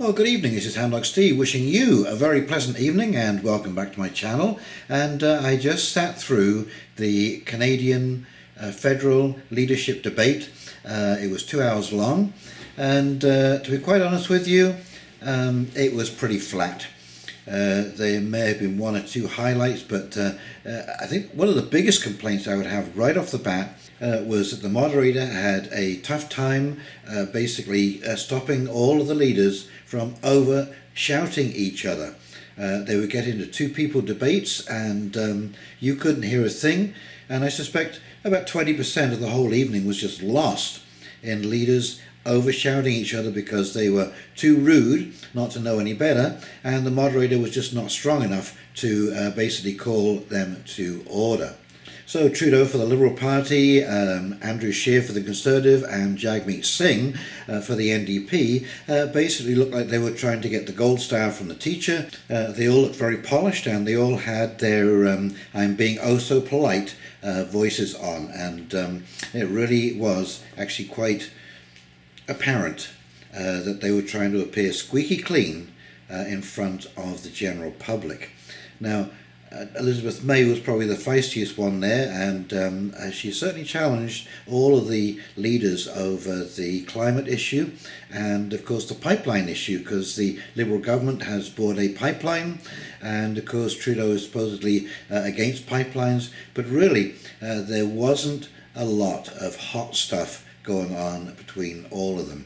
Well, good evening. This is Handlock Steve wishing you a very pleasant evening and welcome back to my channel. And I just sat through the Canadian federal leadership debate. It was 2 hours long, and to be quite honest with you, it was pretty flat. There may have been one or two highlights, but I think one of the biggest complaints I would have right off the bat was that the moderator had a tough time basically stopping all of the leaders from over shouting each other. They would get into two people debates and you couldn't hear a thing, and I suspect about 20% of the whole evening was just lost in leaders over shouting each other because they were too rude not to know any better, and the moderator was just not strong enough to basically call them to order. So Trudeau for the Liberal Party, Andrew Scheer for the Conservative, and Jagmeet Singh for the NDP basically looked like they were trying to get the gold star from the teacher. They all looked very polished, and they all had their I'm being oh so polite voices on, and it really was actually quite apparent that they were trying to appear squeaky clean in front of the general public. Now, Elizabeth May was probably the feistiest one there, and she certainly challenged all of the leaders over the climate issue and of course the pipeline issue, because the Liberal government has bought a pipeline, and of course Trudeau is supposedly against pipelines, but really there wasn't a lot of hot stuff going on between all of them.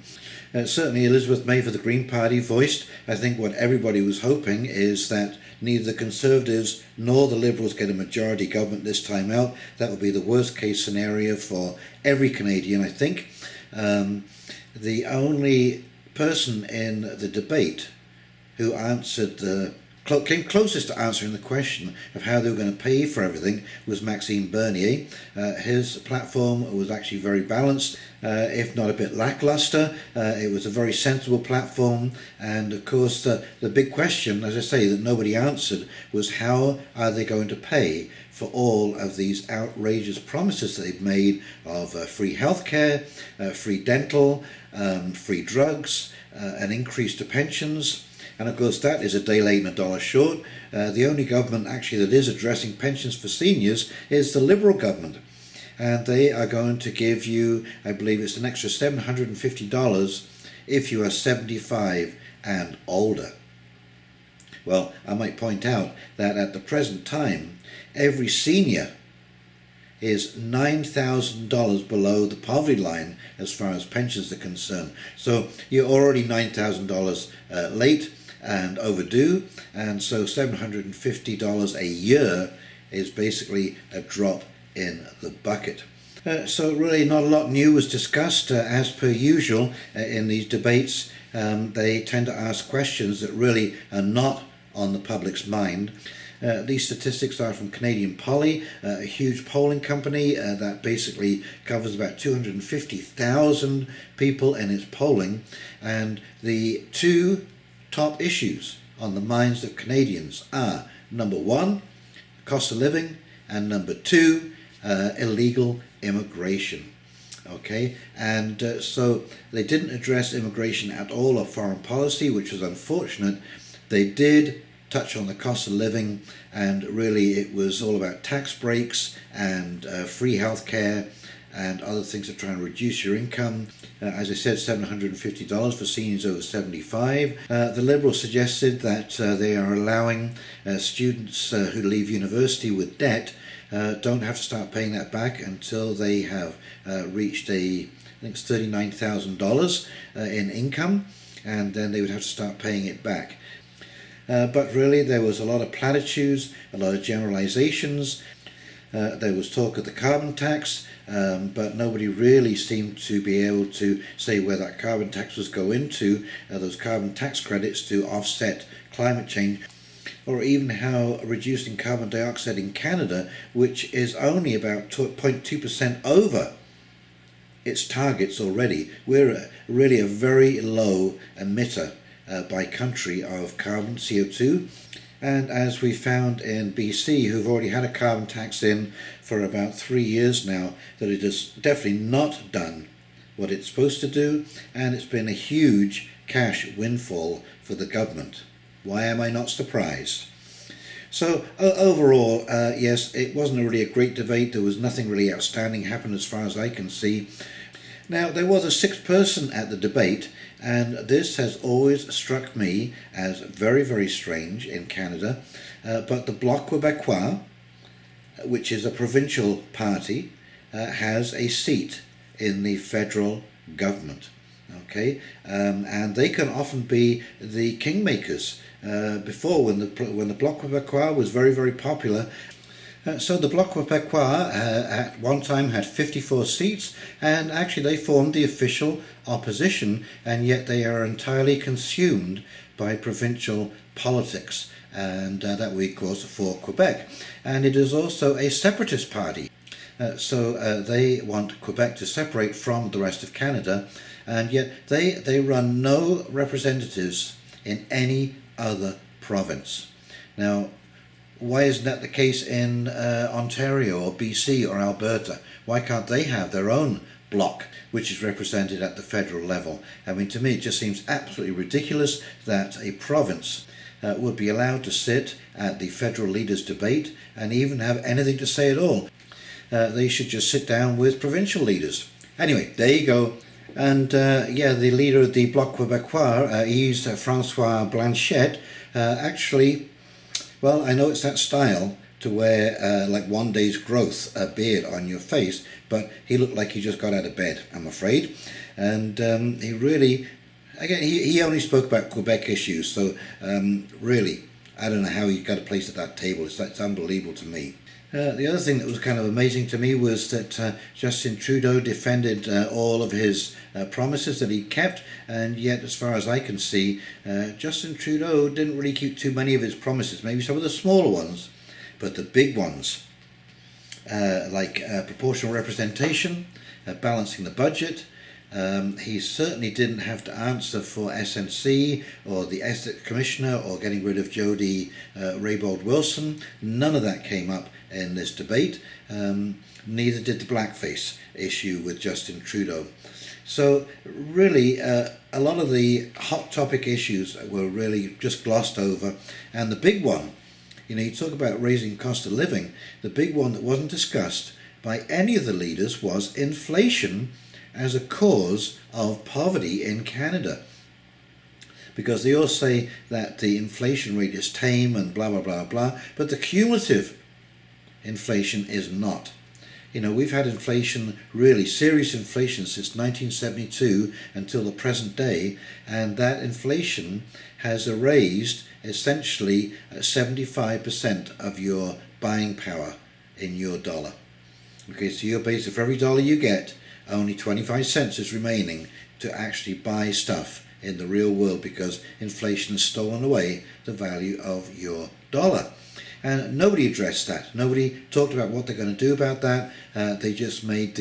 Certainly Elizabeth May for the Green Party voiced, I think what everybody was hoping is that neither the Conservatives nor the Liberals get a majority government this time out. That would be the worst case scenario for every Canadian, I think. The only person in the debate who came closest to answering the question of how they were going to pay for everything was Maxime Bernier. His platform was actually very balanced, if not a bit lackluster. It was a very sensible platform, and of course the big question, as I say, that nobody answered was how are they going to pay for all of these outrageous promises that they've made of free healthcare, free dental, free drugs, an increase to pensions. And of course that is a day late and a dollar short. The only government actually that is addressing pensions for seniors is the Liberal government. And they are going to give you, I believe it's an extra $750 if you are 75 and older. Well, I might point out that at the present time, every senior is $9,000 below the poverty line as far as pensions are concerned. So you're already $9,000 late and overdue, and so $750 a year is basically a drop in the bucket. So really not a lot new was discussed. As per usual in these debates, they tend to ask questions that really are not on the public's mind. These statistics are from Canadian Poly, a huge polling company that basically covers about 250,000 people in its polling, and the two top issues on the minds of Canadians are number one, cost of living, and number two, illegal immigration. Okay, and so they didn't address immigration at all or foreign policy, which was unfortunate. They did touch on the cost of living, and really it was all about tax breaks and free healthcare and other things that try and reduce your income. As I said, $750 for seniors over 75. The Liberals suggested that they are allowing students who leave university with debt don't have to start paying that back until they have reached I think it's $39,000 in income, and then they would have to start paying it back. But really there was a lot of platitudes, a lot of generalizations. There was talk of the carbon tax, but nobody really seemed to be able to say where that carbon tax was going to, those carbon tax credits to offset climate change, or even how reducing carbon dioxide in Canada, which is only about 0.2% over its targets already. We're really a very low emitter by country of carbon, CO2. And as we found in BC, who've already had a carbon tax in for about 3 years now, that it has definitely not done what it's supposed to do, and it's been a huge cash windfall for the government. Why am I not surprised? So overall, yes, it wasn't really a great debate. There was nothing really outstanding happened as far as I can see. Now, there was a sixth person at the debate, and this has always struck me as very, very strange in Canada. But the Bloc Québécois, which is a provincial party, has a seat in the federal government. Okay, and they can often be the kingmakers. Before, when the Bloc Québécois was very, very popular. So the Bloc Québécois at one time had 54 seats, and actually they formed the official opposition, and yet they are entirely consumed by provincial politics, and that we, of course, for Quebec. And it is also a separatist party. So they want Quebec to separate from the rest of Canada, and yet they run no representatives in any other province. Now, why isn't that the case in Ontario or BC or Alberta? Why can't they have their own bloc, which is represented at the federal level? I mean, to me, it just seems absolutely ridiculous that a province would be allowed to sit at the federal leaders' debate and even have anything to say at all. They should just sit down with provincial leaders. Anyway, there you go. And yeah, the leader of the Bloc Québécois, he's Francois Blanchette, actually, well, I know it's that style to wear like one day's growth beard on your face, but he looked like he just got out of bed, I'm afraid. And he really, again, he only spoke about Quebec issues, so really, I don't know how he got a place at that table. It's unbelievable to me. The other thing that was kind of amazing to me was that Justin Trudeau defended all of his promises that he kept, and yet, as far as I can see, Justin Trudeau didn't really keep too many of his promises, maybe some of the smaller ones, but the big ones, like proportional representation, balancing the budget. He certainly didn't have to answer for SNC or the Ethics Commissioner or getting rid of Jody Raybould-Wilson. None of that came up in this debate. Neither did the blackface issue with Justin Trudeau. So really, a lot of the hot topic issues were really just glossed over. And the big one, you talk about raising cost of living, the big one that wasn't discussed by any of the leaders was inflation as a cause of poverty in Canada. Because they all say that the inflation rate is tame and blah, blah, blah, blah, but the cumulative inflation is not. We've had inflation, really serious inflation, since 1972 until the present day, and that inflation has erased essentially 75% of your buying power in your dollar. Okay, so your base, for every dollar you get, only 25 cents is remaining to actually buy stuff in the real world, because inflation has stolen away the value of your dollar. And nobody addressed that. Nobody talked about what they're going to do about that. They just made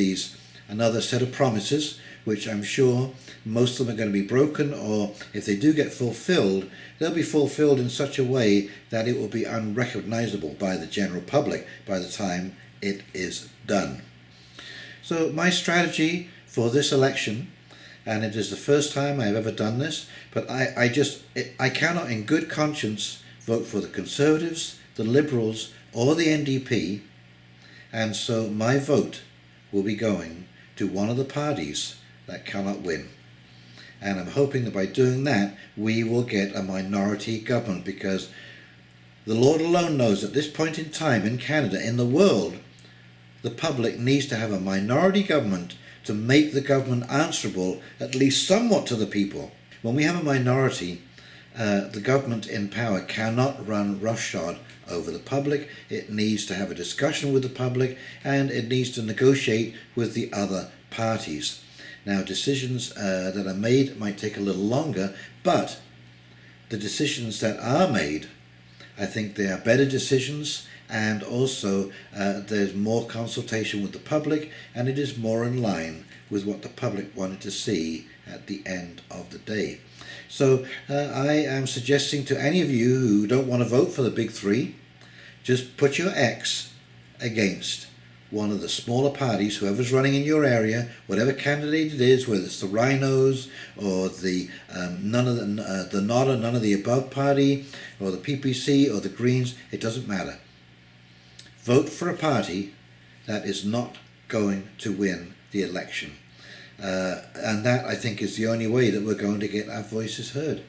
another set of promises, which I'm sure most of them are going to be broken, or if they do get fulfilled, they'll be fulfilled in such a way that it will be unrecognizable by the general public by the time it is done. So my strategy for this election, and it is the first time I've ever done this, but I cannot in good conscience vote for the Conservatives, the Liberals, or the NDP, and so my vote will be going to one of the parties that cannot win. And I'm hoping that by doing that, we will get a minority government, because the Lord alone knows at this point in time in Canada, in the world, the public needs to have a minority government to make the government answerable, at least somewhat, to the people. When we have a minority, the government in power cannot run roughshod over the public. It needs to have a discussion with the public, and it needs to negotiate with the other parties. Now, decisions that are made might take a little longer, but the decisions that are made, I think they are better decisions, and also there's more consultation with the public, and it is more in line with what the public wanted to see at the end of the day. So I am suggesting to any of you who don't want to vote for the big three, just put your X against one of the smaller parties, whoever's running in your area, whatever candidate it is, whether it's the Rhinos or the the Not or None of the Above party, or the PPC or the Greens, it doesn't matter. Vote for a party that is not going to win the election. And that, I think, is the only way that we're going to get our voices heard.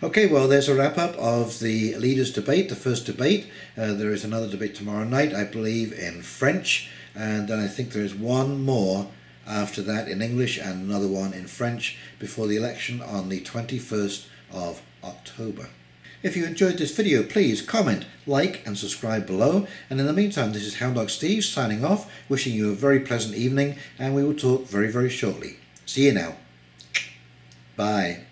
Okay, well, there's a wrap-up of the leaders' debate, the first debate. There is another debate tomorrow night, I believe, in French, and then I think there is one more after that in English and another one in French before the election on the 21st of October. If you enjoyed this video, please comment, like and subscribe below. And in the meantime, this is Hound Dog Steve signing off, wishing you a very pleasant evening, and we will talk very, very shortly. See you now. Bye.